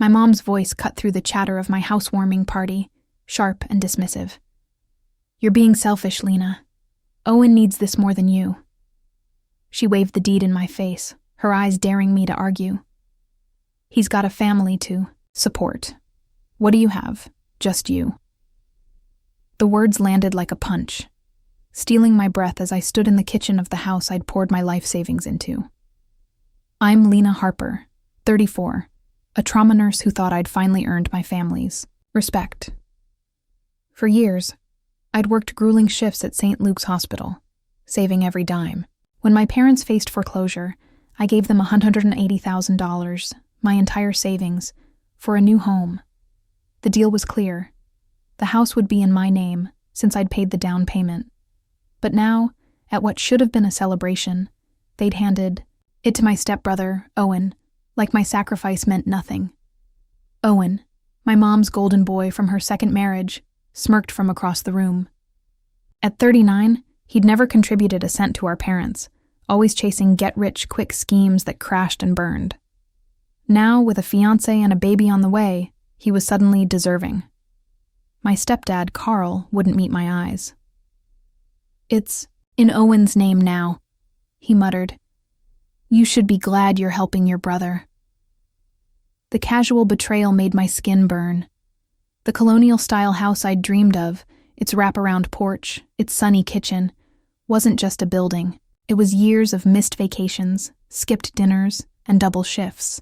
My mom's voice cut through the chatter of my housewarming party, sharp and dismissive. "You're being selfish, Lena. Owen needs this more than you." She waved the deed in my face, her eyes daring me to argue. "He's got a family to support. What do you have? Just you." The words landed like a punch, stealing my breath as I stood in the kitchen of the house I'd poured my life savings into. I'm Lena Harper, 34, a trauma nurse who thought I'd finally earned my family's respect. For years, I'd worked grueling shifts at St. Luke's Hospital, saving every dime. When my parents faced foreclosure, I gave them $180,000, my entire savings, for a new home. The deal was clear. The house would be in my name, since I'd paid the down payment. But now, at what should have been a celebration, they'd handed it to my stepbrother, Owen, like my sacrifice meant nothing. Owen, my mom's golden boy from her second marriage, smirked from across the room. At 39, he'd never contributed a cent to our parents, always chasing get-rich-quick schemes that crashed and burned. Now, with a fiancé and a baby on the way, he was suddenly deserving. My stepdad, Carl, wouldn't meet my eyes. "It's in Owen's name now," he muttered. "You should be glad you're helping your brother." The casual betrayal made my skin burn. The colonial-style house I'd dreamed of, its wraparound porch, its sunny kitchen, wasn't just a building. It was years of missed vacations, skipped dinners, and double shifts.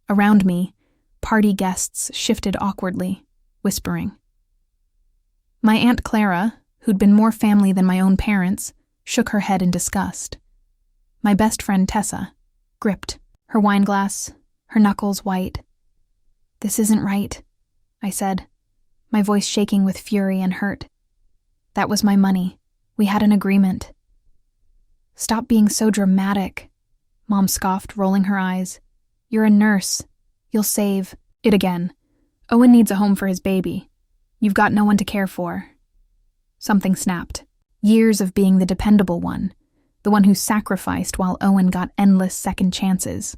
Around me, party guests shifted awkwardly, whispering. My Aunt Clara, who'd been more family than my own parents, shook her head in disgust. My best friend Tessa gripped her wine glass, her knuckles white. "This isn't right," I said, my voice shaking with fury and hurt. "That was my money. We had an agreement." "Stop being so dramatic," Mom scoffed, rolling her eyes. "You're a nurse. You'll save it again. Owen needs a home for his baby. You've got no one to care for." Something snapped. Years of being the dependable one, the one who sacrificed while Owen got endless second chances,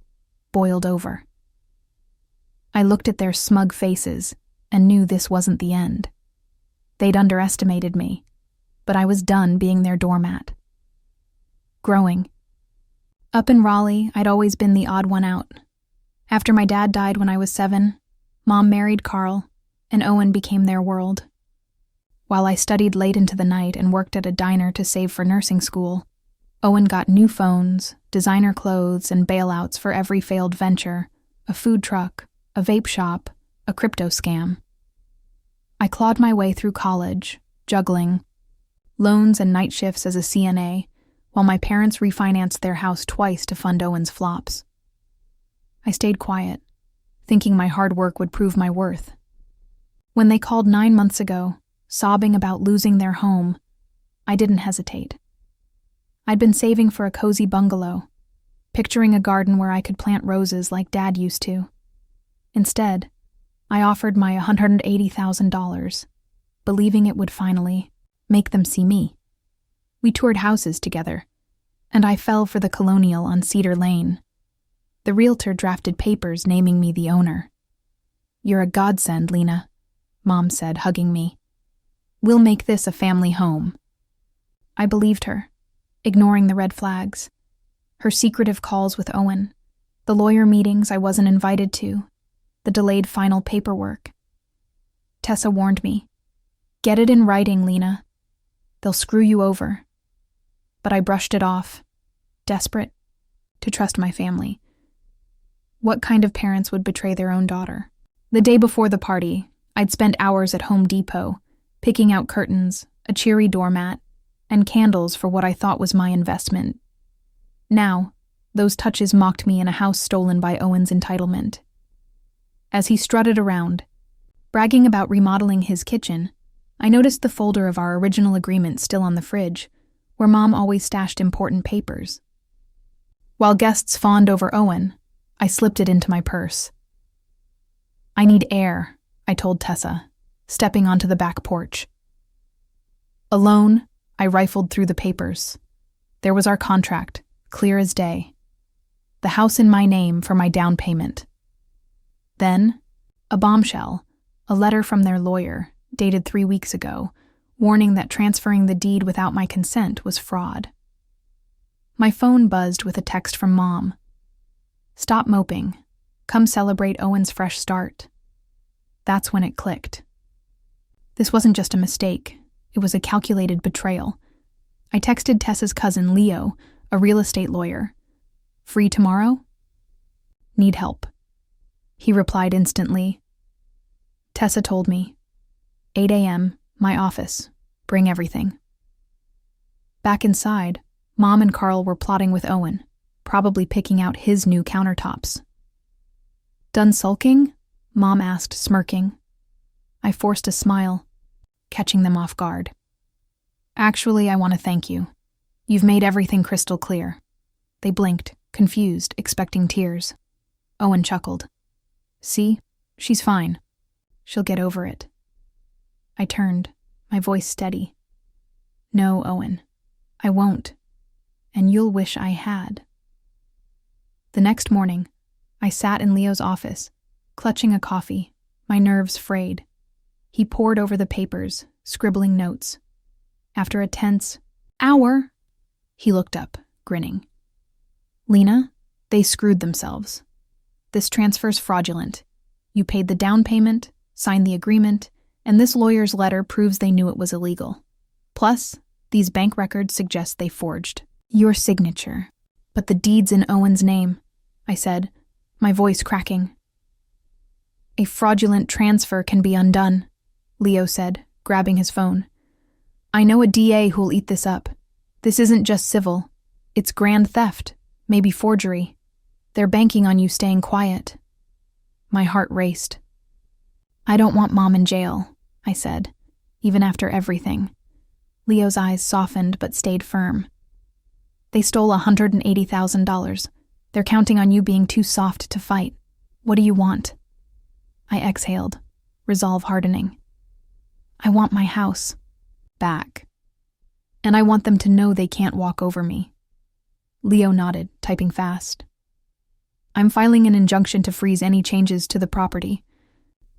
boiled over. I looked at their smug faces and knew this wasn't the end. They'd underestimated me, but I was done being their doormat. Growing. Up in Raleigh, I'd always been the odd one out. After my dad died when I was 7, Mom married Carl, and Owen became their world. While I studied late into the night and worked at a diner to save for nursing school, Owen got new phones, designer clothes, and bailouts for every failed venture, a food truck, a vape shop, a crypto scam. I clawed my way through college, juggling loans and night shifts as a CNA, while my parents refinanced their house twice to fund Owen's flops. I stayed quiet, thinking my hard work would prove my worth. When they called 9 months ago, sobbing about losing their home, I didn't hesitate. I'd been saving for a cozy bungalow, picturing a garden where I could plant roses like Dad used to. Instead, I offered my $180,000, believing it would finally make them see me. We toured houses together, and I fell for the Colonial on Cedar Lane. The realtor drafted papers naming me the owner. "You're a godsend, Lena," Mom said, hugging me. "We'll make this a family home." I believed her, ignoring the red flags. Her secretive calls with Owen, the lawyer meetings I wasn't invited to, the delayed final paperwork. Tessa warned me, "Get it in writing, Lena. They'll screw you over." But I brushed it off, desperate to trust my family. What kind of parents would betray their own daughter? The day before the party, I'd spent hours at Home Depot, picking out curtains, a cheery doormat, and candles for what I thought was my investment. Now, those touches mocked me in a house stolen by Owen's entitlement. As he strutted around, bragging about remodeling his kitchen, I noticed the folder of our original agreement still on the fridge, where Mom always stashed important papers. While guests fawned over Owen, I slipped it into my purse. "I need air," I told Tessa, stepping onto the back porch. Alone, I rifled through the papers. There was our contract, clear as day. The house in my name for my down payment. Then, a bombshell, a letter from their lawyer, dated 3 weeks ago, warning that transferring the deed without my consent was fraud. My phone buzzed with a text from Mom. "Stop moping. Come celebrate Owen's fresh start." That's when it clicked. This wasn't just a mistake. It was a calculated betrayal. I texted Tessa's cousin, Leo, a real estate lawyer. "Free tomorrow? Need help." He replied instantly. Tessa told me, 8 a.m., my office. Bring everything. Back inside, Mom and Carl were plotting with Owen, probably picking out his new countertops. "Done sulking?" Mom asked, smirking. I forced a smile, catching them off guard. "Actually, I want to thank you. You've made everything crystal clear." They blinked, confused, expecting tears. Owen chuckled. "See? She's fine. She'll get over it." I turned, my voice steady. "No, Owen, I won't. And you'll wish I had." The next morning, I sat in Leo's office, clutching a coffee, my nerves frayed. He pored over the papers, scribbling notes. After a tense hour, he looked up, grinning. "Lena, they screwed themselves. This transfer's fraudulent. You paid the down payment, signed the agreement, and this lawyer's letter proves they knew it was illegal. Plus, these bank records suggest they forged your signature. But the deed's in Owen's name," I said, my voice cracking. "A fraudulent transfer can be undone," Leo said, grabbing his phone. "I know a DA who'll eat this up. This isn't just civil. It's grand theft, maybe forgery. They're banking on you staying quiet." My heart raced. "I don't want Mom in jail," I said, even after everything. Leo's eyes softened but stayed firm. "They stole $180,000. They're counting on you being too soft to fight. What do you want?" I exhaled, resolve hardening. "I want my house back. And I want them to know they can't walk over me." Leo nodded, typing fast. "I'm filing an injunction to freeze any changes to the property.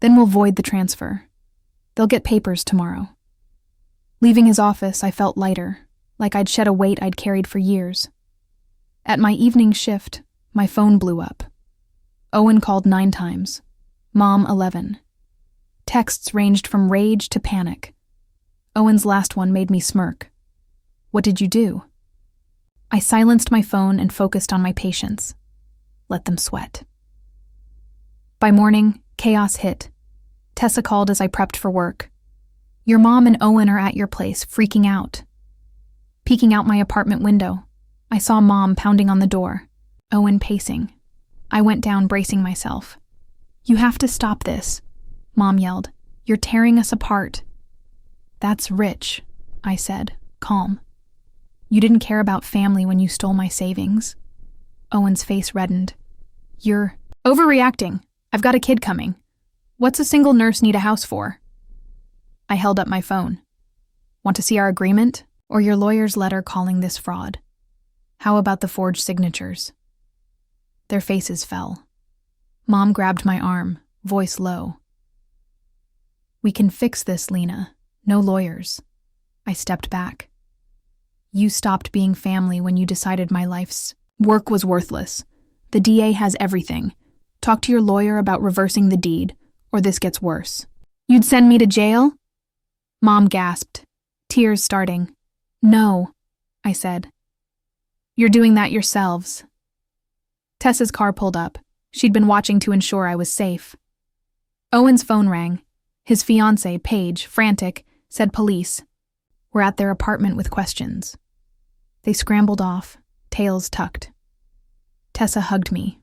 Then we'll void the transfer. They'll get papers tomorrow." Leaving his office, I felt lighter, like I'd shed a weight I'd carried for years. At my evening shift, my phone blew up. Owen called 9 times. Mom 11. Texts ranged from rage to panic. Owen's last one made me smirk. "What did you do?" I silenced my phone and focused on my patients. Let them sweat. By morning, chaos hit. Tessa called as I prepped for work. "Your mom and Owen are at your place, freaking out." Peeking out my apartment window, I saw Mom pounding on the door, Owen pacing. I went down, bracing myself. "You have to stop this," Mom yelled. "You're tearing us apart." "That's rich," I said, calm. "You didn't care about family when you stole my savings." Owen's face reddened. "You're overreacting. I've got a kid coming. What's a single nurse need a house for?" I held up my phone. "Want to see our agreement, or your lawyer's letter calling this fraud? How about the forged signatures?" Their faces fell. Mom grabbed my arm, voice low. "We can fix this, Lena. No lawyers." I stepped back. "You stopped being family when you decided my life's work was worthless. The DA has everything. Talk to your lawyer about reversing the deed, or this gets worse." "You'd send me to jail?" Mom gasped, tears starting. "No," I said. "You're doing that yourselves." Tessa's car pulled up. She'd been watching to ensure I was safe. Owen's phone rang. His fiancée, Paige, frantic, said police were at their apartment with questions. They scrambled off, tails tucked. Tessa hugged me.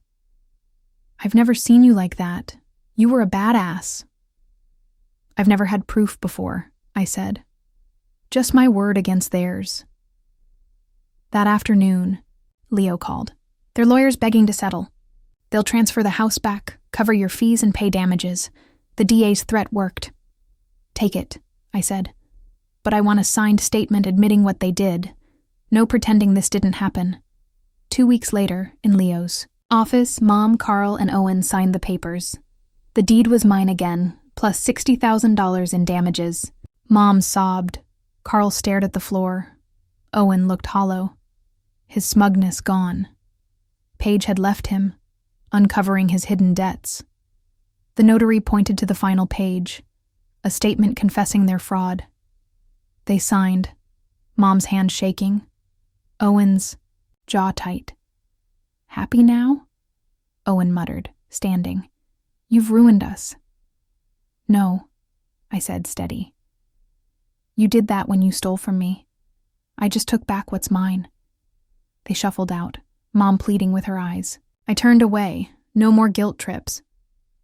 "I've never seen you like that. You were a badass." "I've never had proof before," I said. "Just my word against theirs." That afternoon, Leo called. "Their lawyer's begging to settle. They'll transfer the house back, cover your fees, and pay damages. The DA's threat worked." "Take it," I said. "But I want a signed statement admitting what they did. No pretending this didn't happen." 2 weeks later, in Leo's office, Mom, Carl, and Owen signed the papers. The deed was mine again, plus $60,000 in damages. Mom sobbed. Carl stared at the floor. Owen looked hollow, his smugness gone. Paige had left him, uncovering his hidden debts. The notary pointed to the final page, a statement confessing their fraud. They signed, Mom's hand shaking, Owen's jaw tight. "Happy now?" Owen muttered, standing. "You've ruined us." "No," I said, steady. "You did that when you stole from me. I just took back what's mine." They shuffled out, Mom pleading with her eyes. I turned away, no more guilt trips.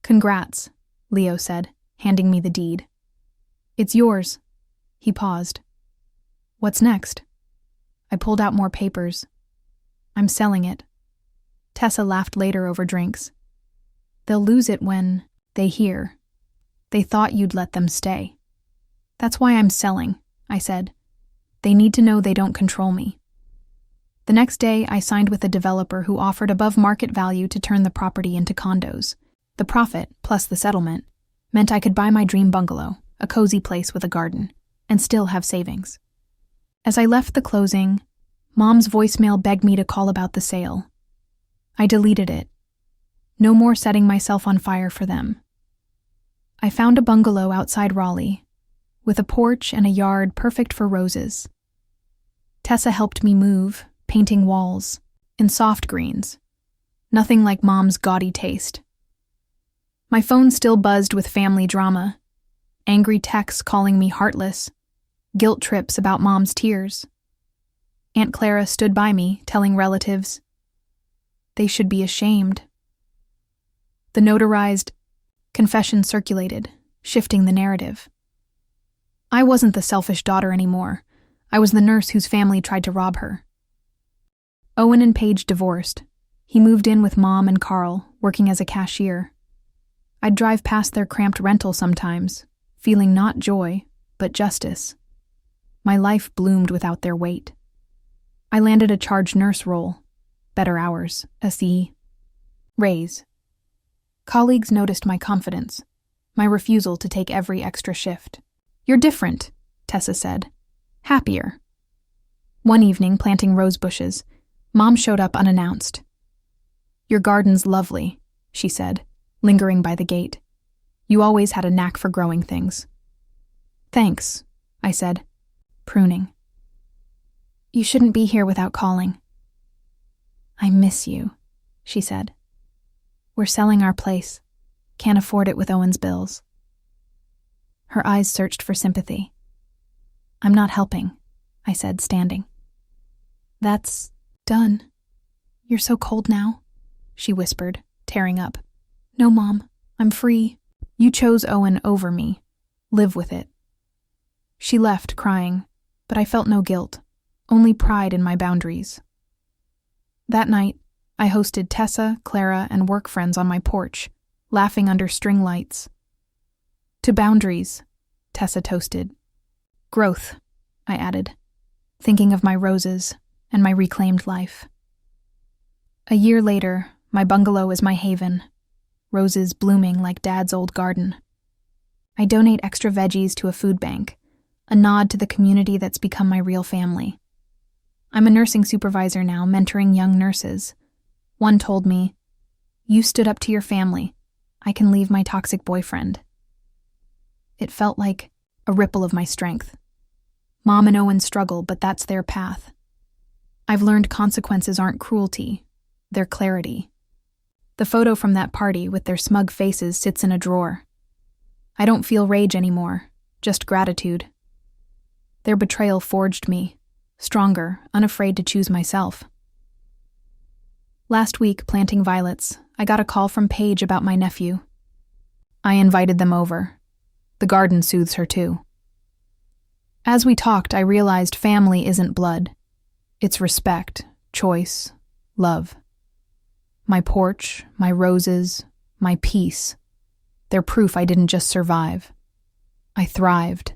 "Congrats," Leo said, handing me the deed. "It's yours." He paused. "What's next?" I pulled out more papers. "I'm selling it." Tessa laughed later over drinks. "They'll lose it when they hear. They thought you'd let them stay." "That's why I'm selling," I said. "They need to know they don't control me." The next day, I signed with a developer who offered above market value to turn the property into condos. The profit, plus the settlement, meant I could buy my dream bungalow, a cozy place with a garden, and still have savings. As I left the closing, Mom's voicemail begged me to call about the sale. I deleted it. No more setting myself on fire for them. I found a bungalow outside Raleigh, with a porch and a yard perfect for roses. Tessa helped me move, painting walls, in soft greens. Nothing like Mom's gaudy taste. My phone still buzzed with family drama. Angry texts calling me heartless. Guilt trips about Mom's tears. Aunt Clara stood by me, telling relatives they should be ashamed. The notarized confession circulated, shifting the narrative. I wasn't the selfish daughter anymore. I was the nurse whose family tried to rob her. Owen and Paige divorced. He moved in with Mom and Carl, working as a cashier. I'd drive past their cramped rental sometimes, feeling not joy, but justice. My life bloomed without their weight. I landed a charge nurse role, better hours, a C raise. Colleagues noticed my confidence, my refusal to take every extra shift. "You're different," Tessa said. "Happier." One evening, planting rose bushes, Mom showed up unannounced. "Your garden's lovely," she said, lingering by the gate. "You always had a knack for growing things." "Thanks," I said, pruning. "You shouldn't be here without calling." "I miss you," she said. "We're selling our place. Can't afford it with Owen's bills." Her eyes searched for sympathy. "I'm not helping," I said, standing. "That's done. You're so cold now," she whispered, tearing up. "No, Mom, I'm free. You chose Owen over me. Live with it." She left, crying, but I felt no guilt, only pride in my boundaries. That night, I hosted Tessa, Clara, and work friends on my porch, laughing under string lights. "To boundaries," Tessa toasted. "Growth," I added, thinking of my roses and my reclaimed life. A year later, my bungalow is my haven, roses blooming like Dad's old garden. I donate extra veggies to a food bank, a nod to the community that's become my real family. I'm a nursing supervisor now, mentoring young nurses. One told me, "You stood up to your family. I can leave my toxic boyfriend." It felt like a ripple of my strength. Mom and Owen struggle, but that's their path. I've learned consequences aren't cruelty, they're clarity. The photo from that party with their smug faces sits in a drawer. I don't feel rage anymore, just gratitude. Their betrayal forged me, stronger, unafraid to choose myself. Last week, planting violets, I got a call from Paige about my nephew. I invited them over. The garden soothes her too. As we talked, I realized family isn't blood. It's respect, choice, love. My porch, my roses, my peace. They're proof I didn't just survive. I thrived.